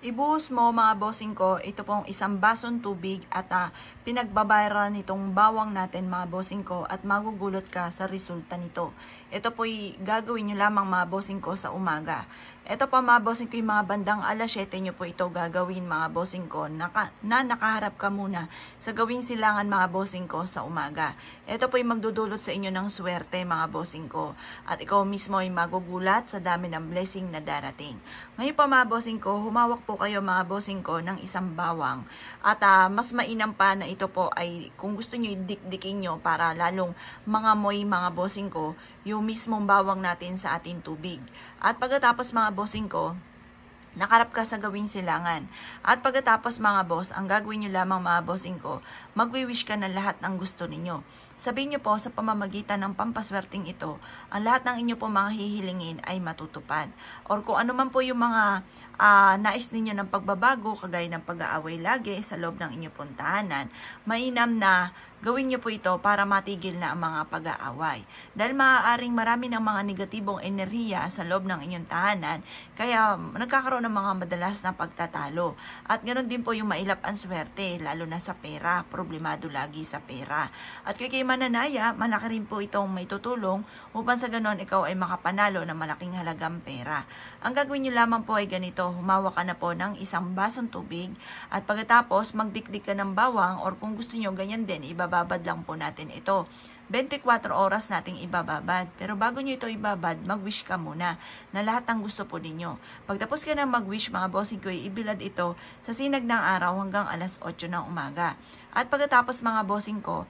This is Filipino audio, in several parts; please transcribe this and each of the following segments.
Ibuhos mo mga bossing ko, ito pong isang basong tubig at pinagbabayaran nitong bawang natin mga bossing ko at magugulot ka sa resulta nito. Ito po'y gagawin nyo lamang mga bossing ko sa umaga. Ito pa mga bossing ko, yung mga bandang alas 7 nyo po ito gagawin mga bossing ko na nakaharap ka muna sa gawing silangan mga bossing ko sa umaga. Ito po'y magdudulot sa inyo ng swerte mga bossing ko at ikaw mismo ay magugulat sa dami ng blessing na darating. Ngayon pa mga bossing ko, humawak po kayo mga bossing ko ng isang bawang at mas mainam pa na ito po ay kung gusto nyo idikdikin nyo para lalong mga moy mga bossing ko yung mismong bawang natin sa ating tubig. At pagkatapos mga bossing ko, nakarap ka sa gawing silangan. At pagkatapos mga boss, ang gagawin nyo lamang mga bossing ko, magwi-wish ka ng lahat ng gusto ninyo. Sabihin nyo po sa pamamagitan ng pampaswerteng ito, ang lahat ng inyo po mga hihilingin ay matutupad. Or kung ano man po yung mga nais ninyo ng pagbabago, kagaya ng pag-aaway lagi sa loob ng inyong puntahanan, mainam na gawin nyo po ito para matigil na ang mga pag-aaway. Dahil maaaring marami ng mga negatibong enerhiya sa loob ng inyong tahanan, kaya nagkakaroon ng mga madalas na pagtatalo. At ganoon din po yung mailap ang swerte, lalo na sa pera, problemado lagi sa pera. At kung kayo mananaya, malaki rin po itong may tutulong upang sa ganoon ikaw ay makapanalo ng malaking halagang pera. Ang gagawin nyo lamang po ay ganito, humawak ka na po ng isang basong tubig at pagkatapos magdikdik ka ng bawang or kung gusto nyo ganyan din, ibababad lang po natin ito. 24 oras nating ibababad. Pero bago nyo ito ibabad, mag-wish ka muna na lahat ng gusto po ninyo. Pagtapos ka na mag-wish mga bossing ko, ibilad ito sa sinag ng araw hanggang alas 8 ng umaga. At pagkatapos mga bossing ko,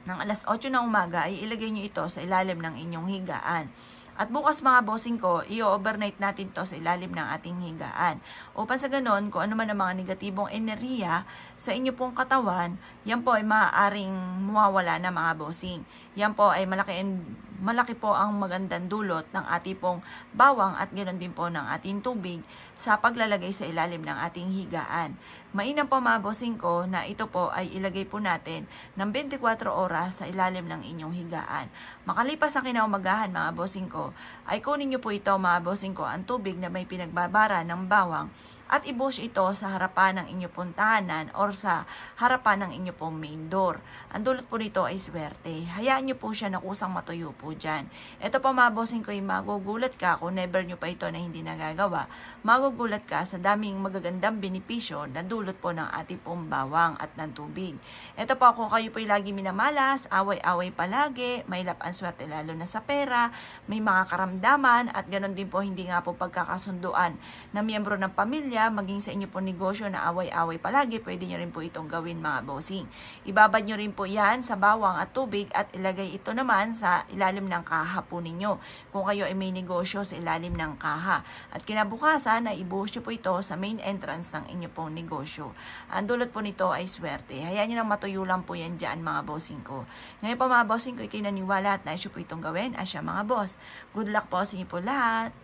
ng alas 8 ng umaga ay ilagay nyo ito sa ilalim ng inyong higaan. At bukas mga bossing ko, i-overnight natin to sa ilalim ng ating higaan. Upang sa ganon, kung ano man ang mga negatibong enerhiya sa inyo pong katawan, yan po ay maaaring mawawala na mga bossing. Yan po ay malaki po ang magandang dulot ng ating pong bawang at ganoon din po ng ating tubig sa paglalagay sa ilalim ng ating higaan. Mainam po mga bossing ko na ito po ay ilagay po natin ng 24 oras sa ilalim ng inyong higaan. Makalipas ang kinaumagahan mga bossing ko, ay kunin nyo po ito mga bossing ko ang tubig na may pinagbabara ng bawang at ibuhos ito sa harapan ng inyong puntahanan or sa harapan ng inyong pong main door. Ang dulot po nito ay swerte. Hayaan nyo po siya na kusang matuyo po dyan. Ito pa mga bossing ko, magugulat ka kung never nyo pa ito na hindi nagagawa. Magugulat ka sa daming magagandang benepisyo na dulot po ng ating pong bawang at ng tubig. Ito pa kung kayo po lagi minamalas, away-away palagi, may ang swerte lalo na sa pera, may mga karamdaman at ganoon din po hindi nga po pagkakasunduan na miyembro ng pamilya, maging sa inyo po negosyo na away-away palagi, pwede nyo rin po itong gawin mga bossing. Ibabad nyo rin po yan sa bawang at tubig at ilagay ito naman sa ilalim ng kaha po ninyo. Kung kayo ay may negosyo sa ilalim ng kaha. At kinabukasan na ibuhos nyo po ito sa main entrance ng inyo pong negosyo. Ang dulot po nito ay swerte. Hayaan nyo nang matuyo lang po yan dyan mga bossing ko. Ngayon po mga bossing ko, ikinaniwala at naisyo po itong gawin. Asya mga boss. Good luck po sa inyo po lahat.